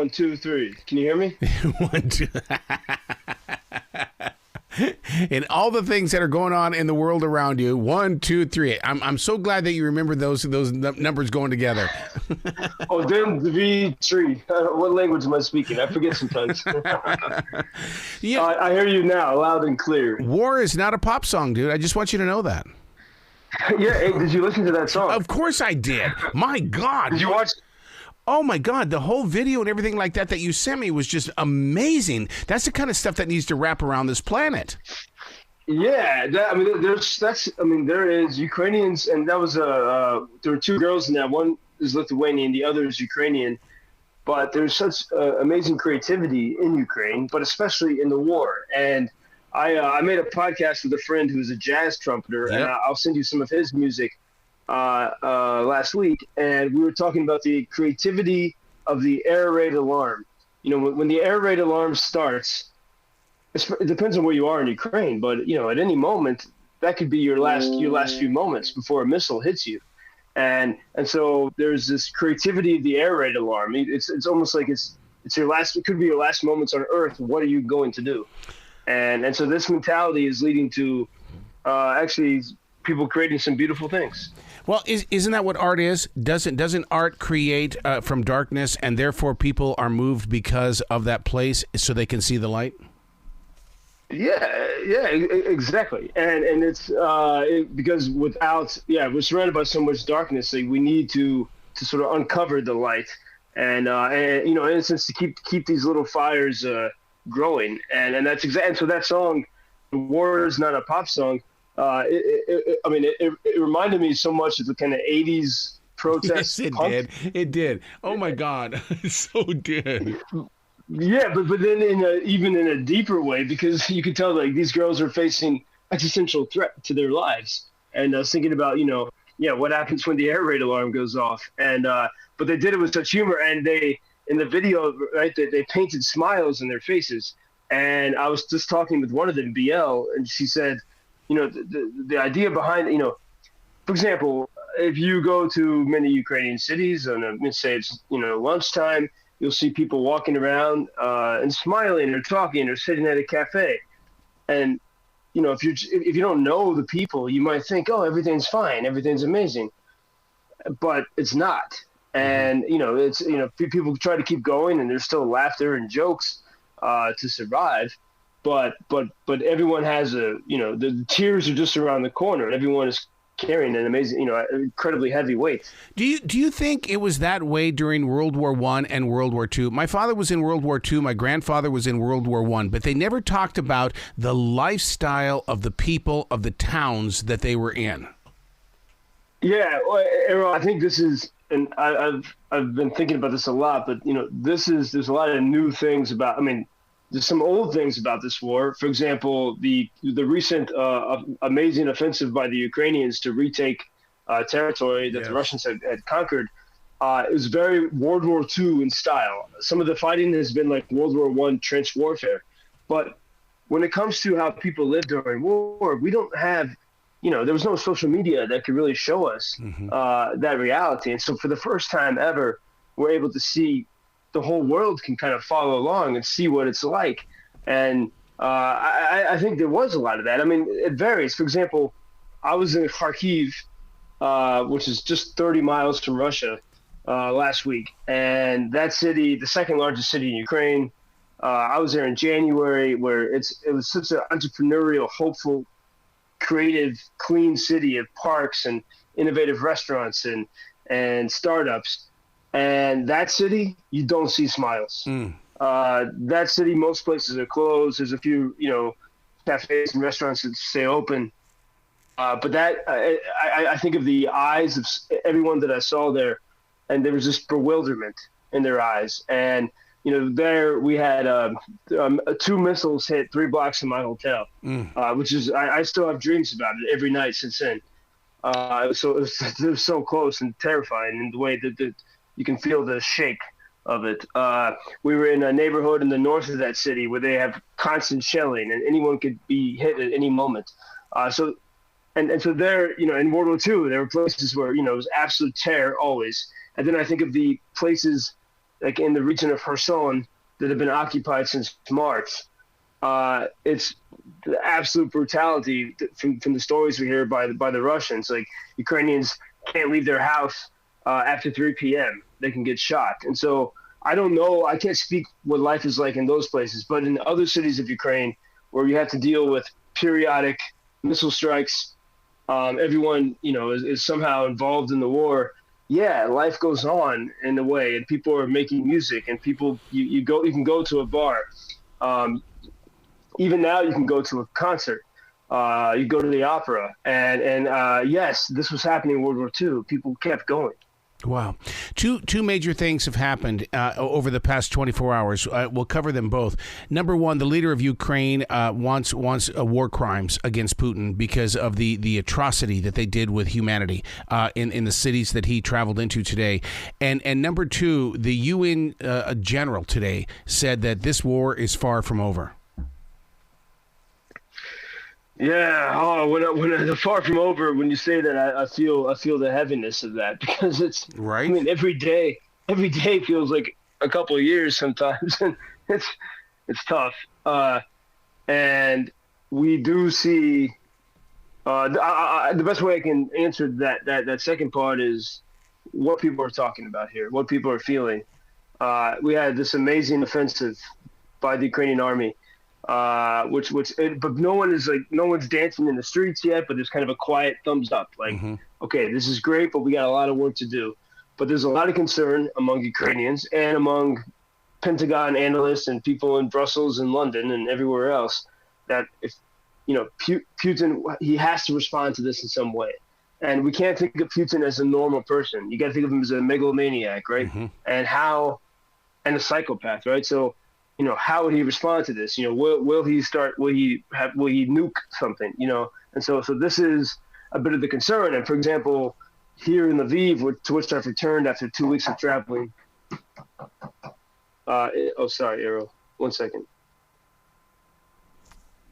1, 2, 3. Can you hear me? 1, 2. And all the things that are going on in the world around you. 1, 2, 3. I'm so glad that you remember those numbers going together. Oh, then the V3. What language am I speaking? I forget sometimes. Yeah. I hear you now, loud and clear. War is not a pop song, dude. I just want you to know that. Yeah, hey, did you listen to that song? Of course I did. My God. Did you watch? Oh, my God. The whole video and everything like that you sent me was just amazing. That's the kind of stuff that needs to wrap around this planet. Yeah, there is Ukrainians, and that was there were two girls in that. One is Lithuanian, the other is Ukrainian. But there's such amazing creativity in Ukraine, but especially in the war. And I made a podcast with a friend who's a jazz trumpeter, and I'll send you some of his music. Last week, and we were talking about the creativity of the air raid alarm. You know, when the air raid alarm starts, it depends on where you are in Ukraine, but you know, at any moment that could be your last few moments before a missile hits you, and so there's this creativity of the air raid alarm. It's almost like it's your last. It could be your last moments on Earth. What are you going to do? And so this mentality is leading to actually people creating some beautiful things. Well, isn't that what art is? Doesn't art create from darkness, and therefore people are moved because of that place so they can see the light? Yeah, exactly. And it's because we're surrounded by so much darkness. Like we need to sort of uncover the light, and you know, in a sense, to keep these little fires growing. And that's exactly. And so that song, "War Is Not a Pop Song." It reminded me so much of the kind of 80s protest. Yes, punk. It did. Oh my God, it so did. Yeah, but then even in a deeper way, because you could tell like these girls are facing existential threat to their lives, and I was thinking about what happens when the air raid alarm goes off, and but they did it with such humor, and they in the video they painted smiles in their faces, and I was just talking with one of them, BL, and she said, you know, the idea behind, for example, if you go to many Ukrainian cities and let's say it's, lunchtime, you'll see people walking around and smiling or talking or sitting at a cafe. And, if you don't know the people, you might think, oh, everything's fine. Everything's amazing. But it's not. And, people try to keep going and there's still laughter and jokes to survive. But everyone has the tears are just around the corner, and everyone is carrying an amazing, incredibly heavy weight. Do you think it was that way during World War I and World War II? My father was in World War II. My grandfather was in World War I, but they never talked about the lifestyle of the people of the towns that they were in. Yeah, well, Errol, I think this is, and I've been thinking about this a lot, but there's a lot of new things about. There's some old things about this war. For example, the recent amazing offensive by the Ukrainians to retake territory that the Russians had conquered. It was very World War II in style. Some of the fighting has been like World War I trench warfare. But when it comes to how people lived during war, we don't have, there was no social media that could really show us that reality. And so for the first time ever, we're able to see the whole world can kind of follow along and see what it's like. And I think there was a lot of that. It varies. For example, I was in Kharkiv, which is just 30 miles from Russia, last week. And that city, the second largest city in Ukraine, I was there in January, where it was such an entrepreneurial, hopeful, creative, clean city of parks and innovative restaurants and startups. And that city, you don't see smiles. That city, most places are closed. There's a few, cafes and restaurants that stay open. But that, I think of the eyes of everyone that I saw there, and there was just bewilderment in their eyes. And, there we had 2 missiles hit 3 blocks from my hotel, which is, I still have dreams about it every night since then. It was so close and terrifying in the way that you can feel the shake of it. We were in a neighborhood in the north of that city where they have constant shelling, and anyone could be hit at any moment. So there, in World War II, there were places where, it was absolute terror always. And then I think of the places like in the region of Kherson that have been occupied since March. It's the absolute brutality from the stories we hear by the Russians. Like Ukrainians can't leave their house after 3 p.m. They can get shot. And so I don't know. I can't speak what life is like in those places, but in other cities of Ukraine where you have to deal with periodic missile strikes, everyone, is somehow involved in the war. Yeah, life goes on in a way, and people are making music, and people you can go to a bar. Even now, you can go to a concert. You go to the opera, and yes, this was happening in World War II. People kept going. Wow. Two major things have happened over the past 24 hours. We'll cover them both. Number one, the leader of Ukraine wants war crimes against Putin because of the atrocity that they did with humanity in the cities that he traveled into today. And number two, the UN general today said that this war is far from over. Yeah. Oh, when far from over, when you say that, I feel the heaviness of that because it's right. I mean, every day feels like a couple of years sometimes, and it's tough. And we do see the best way I can answer that second part is what people are talking about here, what people are feeling. We had this amazing offensive by the Ukrainian army. But no one's dancing in the streets yet, but there's kind of a quiet thumbs up. Like, okay, this is great, but we got a lot of work to do. But there's a lot of concern among Ukrainians and among Pentagon analysts and people in Brussels and London and everywhere else that if, Putin, he has to respond to this in some way. And we can't think of Putin as a normal person. You got to think of him as a megalomaniac, right? And a psychopath, right? So, how would he respond to this? Will he nuke something? And so this is a bit of the concern. And for example, here in Lviv, to which I've returned after 2 weeks of traveling. Sorry, Arrow. 1 second.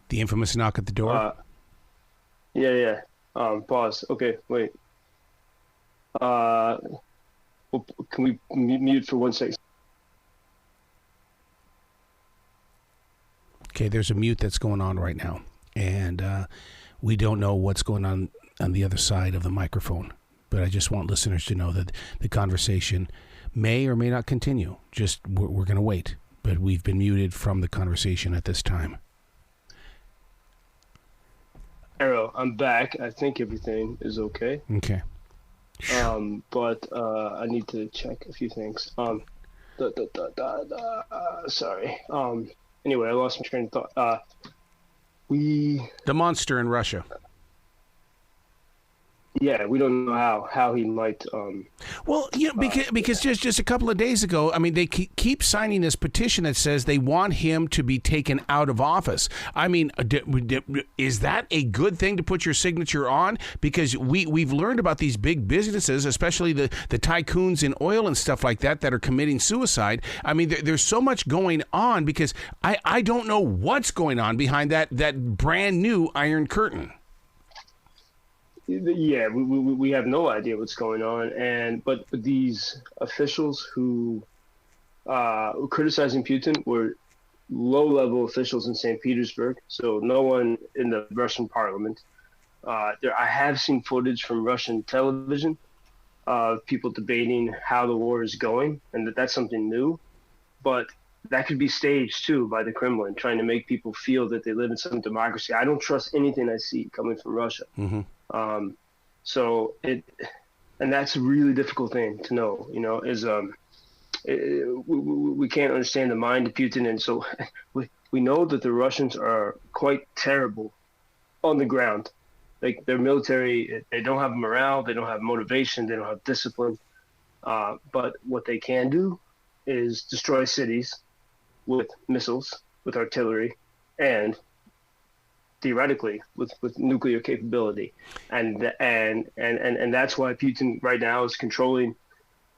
The infamous knock at the door. Yeah. Pause. Okay, wait. Can we mute for 1 second? Okay, there's a mute that's going on right now, and we don't know what's going on the other side of the microphone. But I just want listeners to know that the conversation may or may not continue. Just we're going to wait, but we've been muted from the conversation at this time. Arrow, I'm back. I think everything is okay. Okay. But I need to check a few things. Sorry. Anyway, I lost my train of thought. The monster in Russia. Yeah, we don't know how he might. Well, because just a couple of days ago, I mean, they keep signing this petition that says they want him to be taken out of office. I mean, is that a good thing to put your signature on? Because we've learned about these big businesses, especially the tycoons in oil and stuff like that are committing suicide. I mean, there's so much going on because I don't know what's going on behind that brand new Iron Curtain. Yeah, we have no idea what's going on, but these officials who were criticizing Putin were low-level officials in St. Petersburg, so no one in the Russian parliament. I have seen footage from Russian television of people debating how the war is going, and that's something new, but that could be staged too by the Kremlin, trying to make people feel that they live in some democracy. I don't trust anything I see coming from Russia. And that's a really difficult thing to know, we can't understand the mind of Putin. And so we know that the Russians are quite terrible on the ground. Like their military, they don't have morale, they don't have motivation, they don't have discipline. But what they can do is destroy cities with missiles, with artillery, and theoretically with nuclear capability, and that's why Putin right now is controlling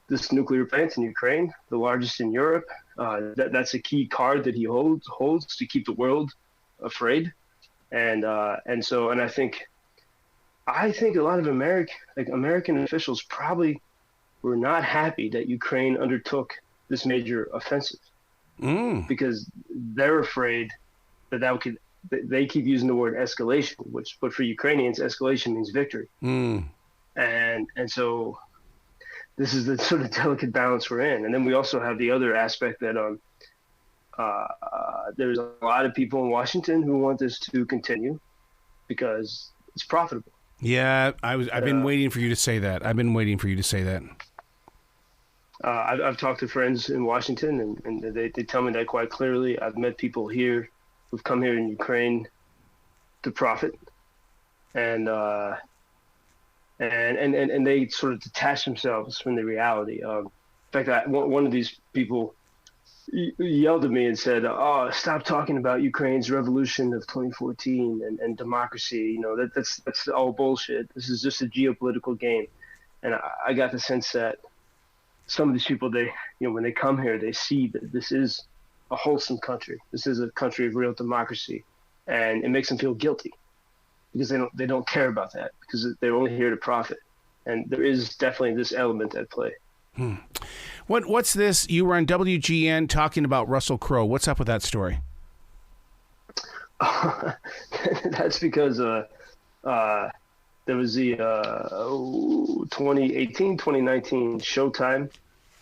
this nuclear plant in Ukraine, the largest in Europe. That's a key card that he holds to keep the world afraid, and I think a lot of American officials probably were not happy that Ukraine undertook this major offensive Mm. because they're afraid that could. They keep using the word escalation, but for Ukrainians, escalation means victory. Mm. And so this is the sort of delicate balance we're in. And then we also have the other aspect that there's a lot of people in Washington who want this to continue because it's profitable. Yeah, I've been waiting for you to say that. I've talked to friends in Washington, and they tell me that quite clearly. I've met people here who've come here in Ukraine to profit, and they sort of detach themselves from the reality. In fact, one of these people yelled at me and said, "Oh, stop talking about Ukraine's revolution of 2014 and democracy. You know, that's all bullshit. This is just a geopolitical game." And I got the sense that some of these people, when they come here, they see that this is a wholesome country. This is a country of real democracy, and it makes them feel guilty because they don't care about that because they're only here to profit. And there is definitely this element at play. What's this? You were on WGN talking about Russell Crowe. What's up with that story? That's because there was the 2018, 2019 Showtime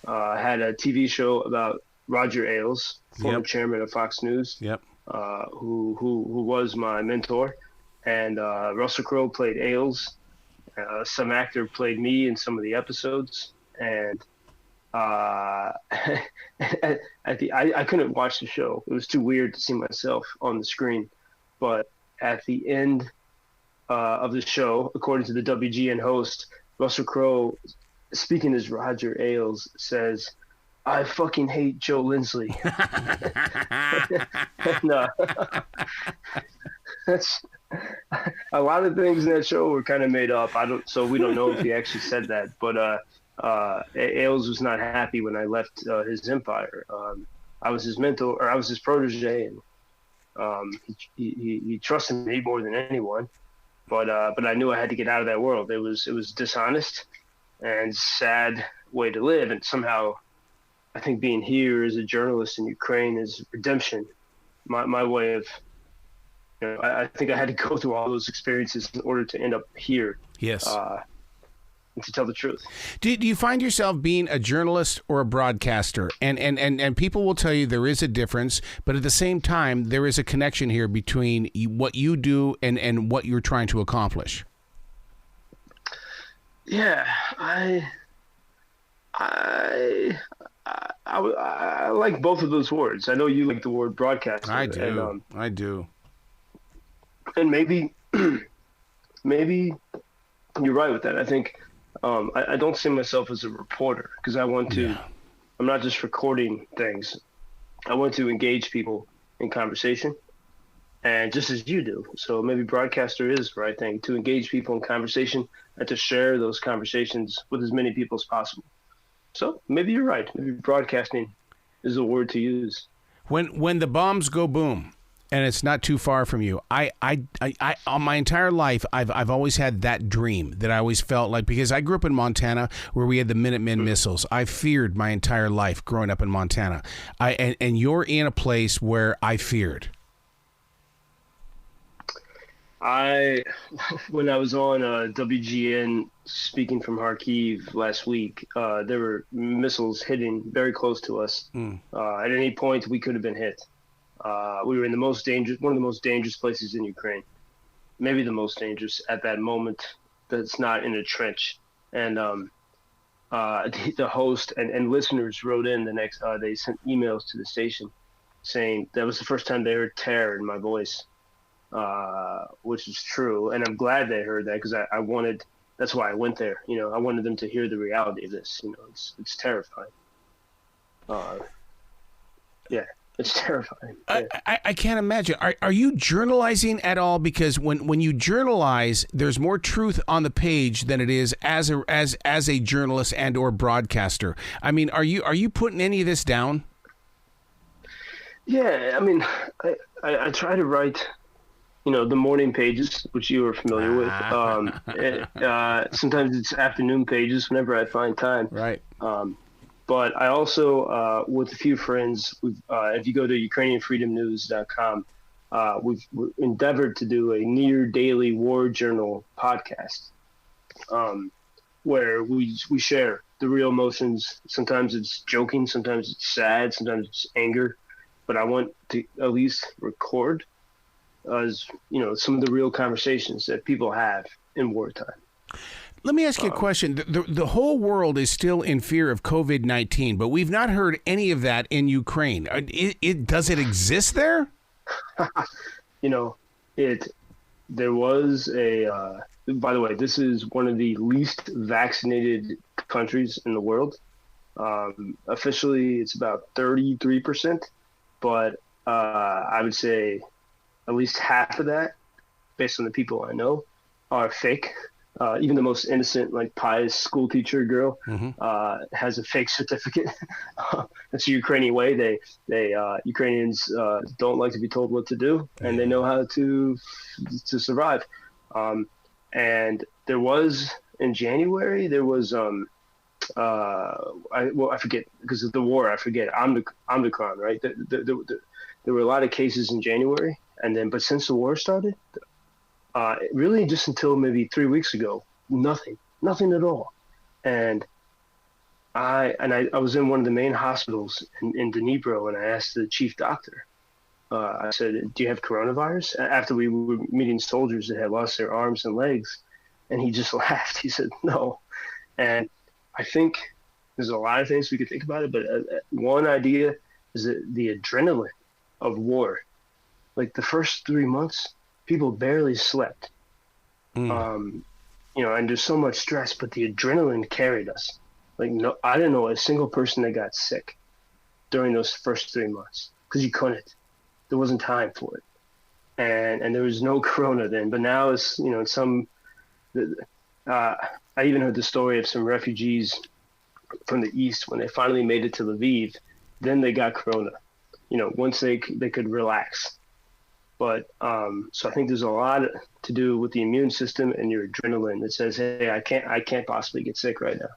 had a TV show about Roger Ailes, former chairman of Fox News, who was my mentor, and Russell Crowe played Ailes. Some actor played me in some of the episodes, and I couldn't watch the show. It was too weird to see myself on the screen. But at the end of the show, according to the WGN host, Russell Crowe, speaking as Roger Ailes, says, "I fucking hate Joe Lindsley." And, that's a lot of things in that show were kind of made up. So we don't know if he actually said that. But Ailes was not happy when I left his empire. I was his mentor, or I was his protege, and he trusted me more than anyone. But I knew I had to get out of that world. It was dishonest and sad way to live, and somehow I think being here as a journalist in Ukraine is redemption. My way of, I think I had to go through all those experiences in order to end up here. Yes. And to tell the truth. Do you find yourself being a journalist or a broadcaster? And people will tell you there is a difference, but at the same time, there is a connection here between what you do and what you're trying to accomplish. Yeah, I like both of those words. I know you like the word broadcaster. I do. And, I do. And maybe you're right with that. I think I don't see myself as a reporter because I want to. Yeah. I'm not just recording things. I want to engage people in conversation, and just as you do. So maybe broadcaster is the right thing, to engage people in conversation and to share those conversations with as many people as possible. So maybe you're right. Maybe broadcasting is the word to use. When the bombs go boom, and it's not too far from you, I on my entire life, I've always had that dream that I always felt like, because I grew up in Montana where we had the Minuteman missiles. I feared my entire life growing up in Montana. And you're in a place where I feared. When I was on WGN speaking from Kharkiv last week, there were missiles hitting very close to us. At any point, we could have been hit. We were in one of the most dangerous places in Ukraine, maybe the most dangerous at that moment. That's not in a trench. And the host and listeners wrote in the next. They sent emails to the station saying that was the first time they heard terror in my voice. Which is true, and I'm glad they heard that because I wanted. That's why I went there. I wanted them to hear the reality of this. It's terrifying. Yeah, it's terrifying. Yeah. I can't imagine. Are you journalizing at all? Because when you journalize, there's more truth on the page than it is as a journalist and or broadcaster. I mean, are you putting any of this down? Yeah, I mean, I try to write. The morning pages, which you are familiar with. Sometimes it's afternoon pages whenever I find time. Right. But But I also, with a few friends, if you go to UkrainianFreedomNews.com, we've endeavored to do a near daily war journal podcast, where we share the real emotions. Sometimes it's joking, sometimes it's sad, sometimes it's anger. But I want to at least record, some of the real conversations that people have in wartime. Let me ask you a question. The whole world is still in fear of COVID-19, but we've not heard any of that in Ukraine. Does it exist there? There was by the way, this is one of the least vaccinated countries in the world. Officially, it's about 33%, but I would say at least half of that, based on the people I know, are fake. Even the most innocent, like pious school teacher girl, has a fake certificate. That's the Ukrainian way. Ukrainians don't like to be told what to do, and they know how to survive. And there was in January, I forget, because of the war. I forget Omicron, right? There were a lot of cases in January, but since the war started. Really just until maybe 3 weeks ago, nothing at all. And I was in one of the main hospitals in Dnipro, and I asked the chief doctor, I said, do you have coronavirus? After we were meeting soldiers that had lost their arms and legs. And he just laughed. He said, no. And I think there's a lot of things we could think about it, but one idea is that the adrenaline of war, like the first 3 months, people barely slept, and there's so much stress, but the adrenaline carried us. Like, no, I didn't know a single person that got sick during those first 3 months, because you couldn't. There wasn't time for it, and there was no corona then. But now it's I even heard the story of some refugees from the east when they finally made it to Lviv. Then they got corona. Once they could relax. But so I think there's a lot to do with the immune system and your adrenaline that says, hey, I can't possibly get sick right now.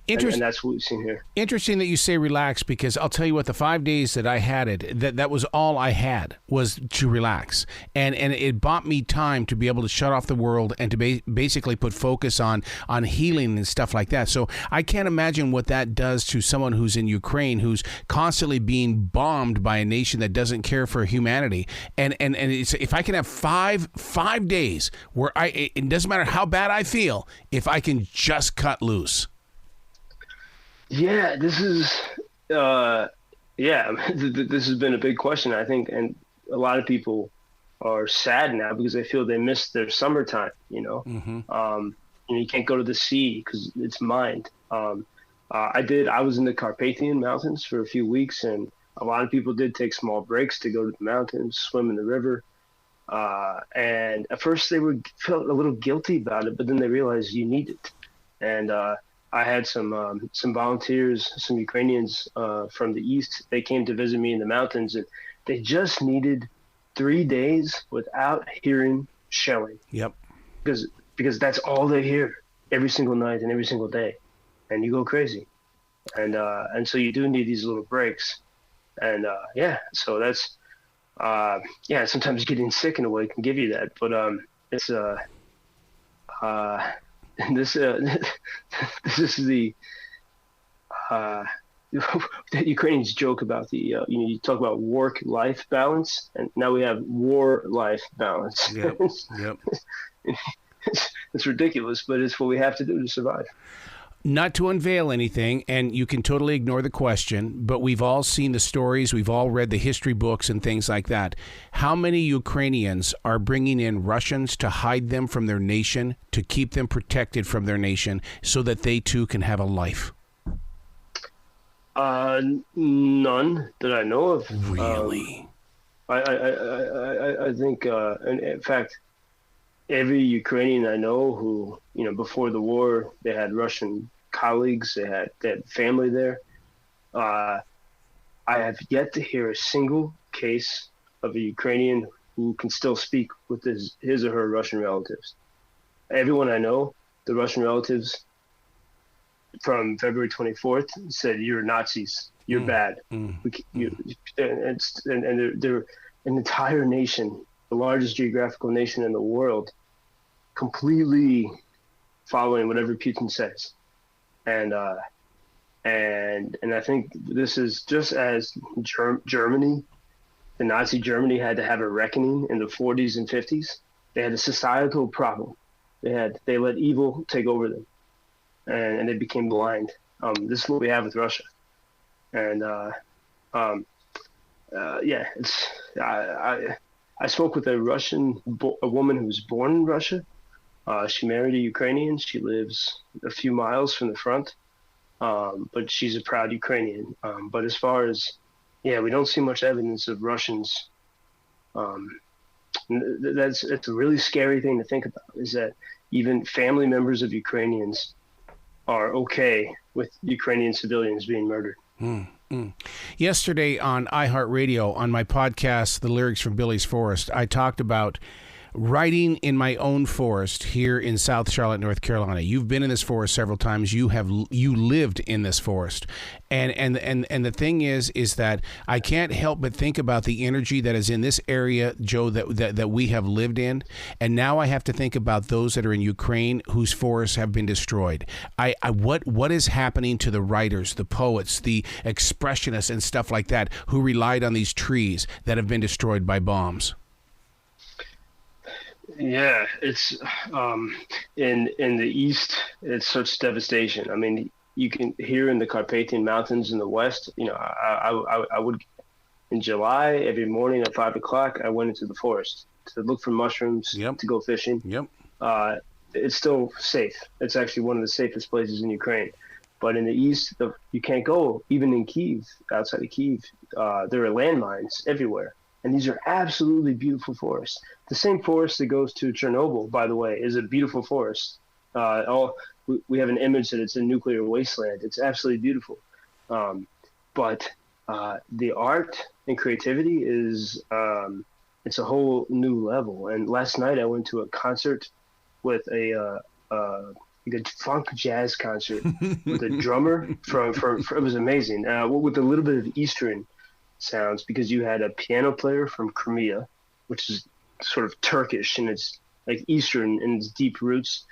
And that's what we've seen here. Interesting that you say relax, because I'll tell you what, the 5 days that I had it, that was all I had was to relax. And it bought me time to be able to shut off the world and to basically put focus on healing and stuff like that. So I can't imagine what that does to someone who's in Ukraine, who's constantly being bombed by a nation that doesn't care for humanity. And it's, if I can have five days where it doesn't matter how bad I feel, if I can just cut loose. Yeah, this is this has been a big question, I think, and a lot of people are sad now because they feel they missed their summertime. You can't go to the sea because it's mined. I was in the Carpathian Mountains for a few weeks, and a lot of people did take small breaks to go to the mountains, swim in the river. And at first they felt a little guilty about it, but then they realized you need it. And I had some volunteers, some Ukrainians from the east. They came to visit me in the mountains, and they just needed 3 days without hearing shelling. Yep. Because that's all they hear every single night and every single day, and you go crazy. And so you do need these little breaks. And so that's sometimes getting sick in a way can give you that, but it's this is the Ukrainians joke about the you talk about work-life balance, and now we have war-life balance. Yep. It's ridiculous, but it's what we have to do to survive. Not to unveil anything, and you can totally ignore the question, but we've all seen the stories, we've all read the history books and things like that. How many Ukrainians are bringing in Russians to hide them from their nation, to keep them protected from their nation, so that they too can have a life? None that I know of. Really? I think, in fact, every Ukrainian I know who, before the war, they had Russian colleagues, they had family there. I have yet to hear a single case of a Ukrainian who can still speak with his or her Russian relatives. Everyone I know, the Russian relatives from February 24th said, "You're Nazis. You're bad." They're an entire nation, the largest geographical nation in the world, completely following whatever Putin says, and I think this is just as Germany, the Nazi Germany, had to have a reckoning in the 40s and 50s. They had a societal problem. They let evil take over them, and they became blind. This is what we have with Russia, and it's I spoke with a woman who was born in Russia. She married a Ukrainian. She lives a few miles from the front, but she's a proud Ukrainian. But as far as, we don't see much evidence of Russians. It's a really scary thing to think about, is that even family members of Ukrainians are okay with Ukrainian civilians being murdered. Yesterday on iHeartRadio, on my podcast, The Lyrics from Billy's Forest, I talked about writing in my own forest here in South Charlotte, North Carolina. You've been in this forest several times. You lived in this forest, and the thing is that I can't help but think about the energy that is in this area, Joe, that we have lived in, and now I have to think about those that are in Ukraine whose forests have been destroyed. What is happening to the writers, the poets, the expressionists, and stuff like that who relied on these trees that have been destroyed by bombs? Yeah, it's in the east. It's such devastation. I mean, you can hear in the Carpathian Mountains in the west. I would, in July, every morning at 5 o'clock, I went into the forest to look for mushrooms, to go fishing. It's still safe. It's actually one of the safest places in Ukraine. But in the east, you can't go. Even in Kyiv, outside of Kyiv, there are landmines everywhere. And these are absolutely beautiful forests. The same forest that goes to Chernobyl, by the way, is a beautiful forest. We have an image that it's a nuclear wasteland. It's absolutely beautiful. But the art and creativity is it's a whole new level. And last night I went to a concert with a funk jazz concert with a drummer from it was amazing. With a little bit of Eastern sounds, because you had a piano player from Crimea, which is sort of Turkish and it's like Eastern in its deep roots,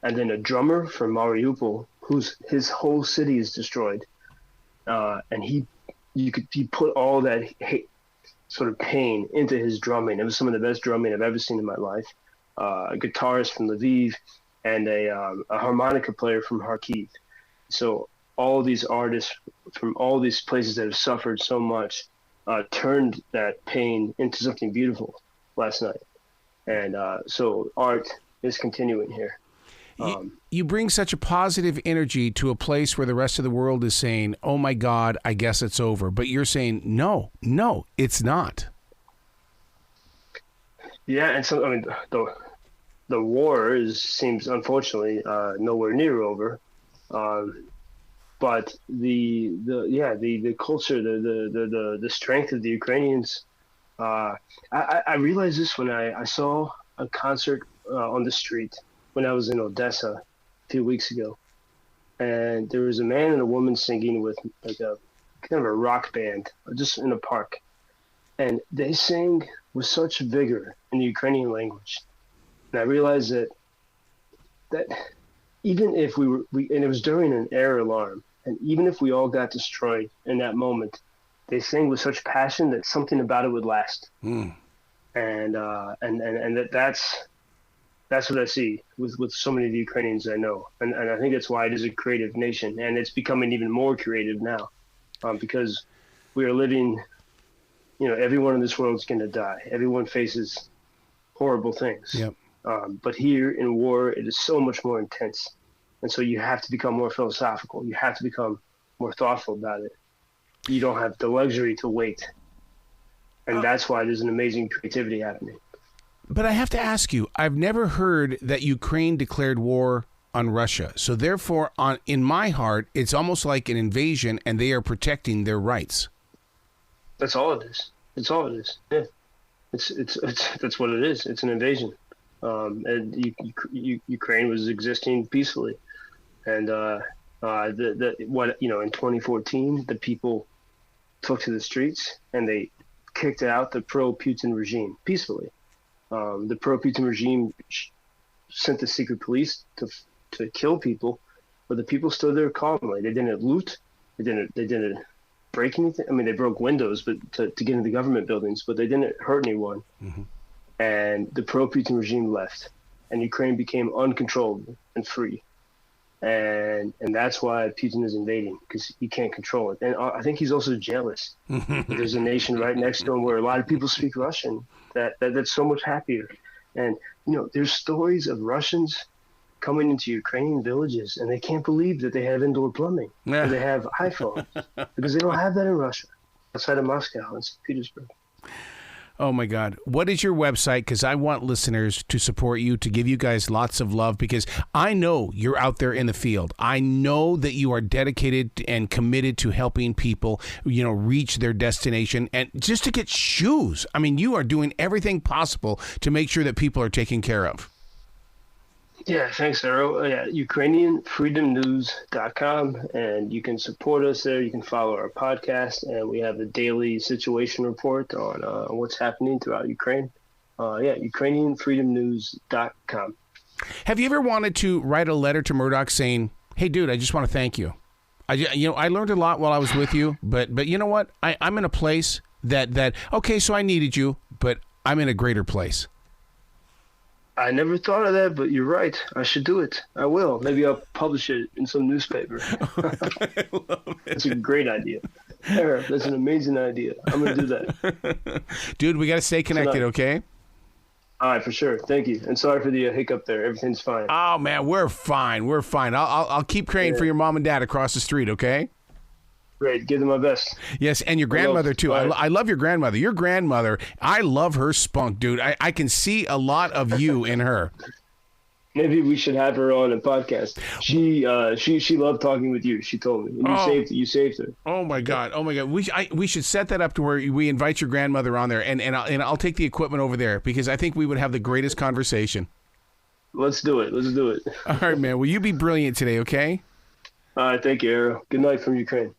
and then a drummer from Mariupol his whole city is destroyed, and he put all that sort of pain into his drumming. It was some of the best drumming I've ever seen in my life. A guitarist from Lviv and a harmonica player from Kharkiv. So all these artists from all these places that have suffered so much turned that pain into something beautiful last night. And so art is continuing here. You bring such a positive energy to a place where the rest of the world is saying, oh my God, I guess it's over. But you're saying, no, it's not. Yeah, and so, I mean, the war seems unfortunately nowhere near over. But the culture, the strength of the Ukrainians. I realized this when I saw a concert on the street when I was in Odessa a few weeks ago, and there was a man and a woman singing with like a kind of a rock band just in a park, and they sang with such vigor in the Ukrainian language, and I realized that even if and it was during an air alarm. And even if we all got destroyed in that moment, they sang with such passion that something about it would last. And that's what I see with so many of the Ukrainians I know. And I think that's why it is a creative nation, and it's becoming even more creative now, because we are living. Everyone in this world is going to die. Everyone faces horrible things. Yep. But here in war, it is so much more intense. And so you have to become more philosophical. You have to become more thoughtful about it. You don't have the luxury to wait. And that's why there's an amazing creativity happening. But I have to ask you, I've never heard that Ukraine declared war on Russia. So therefore, in my heart, it's almost like an invasion and they are protecting their rights. That's all it is. It's all it is. Yeah. That's what it is. It's an invasion. And Ukraine was existing peacefully. And In 2014, the people took to the streets and they kicked out the pro-Putin regime peacefully. The pro-Putin regime sent the secret police to kill people, but the people stood there calmly. They didn't loot. They didn't break anything. I mean, they broke windows, but to get into government buildings, but they didn't hurt anyone. Mm-hmm. And the pro-Putin regime left, and Ukraine became uncontrollable and free. And that's why Putin is invading, because he can't control it. And I think he's also jealous. There's a nation right next to him where a lot of people speak Russian that's so much happier. And there's stories of Russians coming into Ukrainian villages, and they can't believe that they have indoor plumbing, or they have iPhones, because they don't have that in Russia, outside of Moscow and St. Petersburg. Oh, my God. What is your website? Because I want listeners to support you, to give you guys lots of love, because I know you're out there in the field. I know that you are dedicated and committed to helping people, reach their destination and just to get shoes. I mean, you are doing everything possible to make sure that people are taken care of. Yeah, thanks, Arrow. Yeah, UkrainianFreedomNews.com, and you can support us there. You can follow our podcast, and we have a daily situation report on what's happening throughout Ukraine. UkrainianFreedomNews.com. Have you ever wanted to write a letter to Murdoch saying, "Hey, dude, I just want to thank you. I learned a lot while I was with you, but you know what? I'm in a place that okay, so I needed you, but I'm in a greater place." I never thought of that, but you're right. I should do it. I will. Maybe I'll publish it in some newspaper. I love it. That's a great idea. Eric, that's an amazing idea. I'm going to do that. Dude, we got to stay connected, okay? All right, for sure. Thank you. And sorry for the hiccup there. Everything's fine. Oh, man, we're fine. We're fine. I'll keep praying for your mom and dad across the street, okay? Great. Give them my best. Yes, and your grandmother, too. I love your grandmother. Your grandmother, I love her spunk, dude. I can see a lot of you in her. Maybe we should have her on a podcast. She loved talking with you. She told me. And you saved her. Oh, my God. We should set that up to where we invite your grandmother on there, and I'll take the equipment over there, because I think we would have the greatest conversation. Let's do it. All right, man. Well, you be brilliant today, okay? All right. Thank you, Arrow. Good night from Ukraine.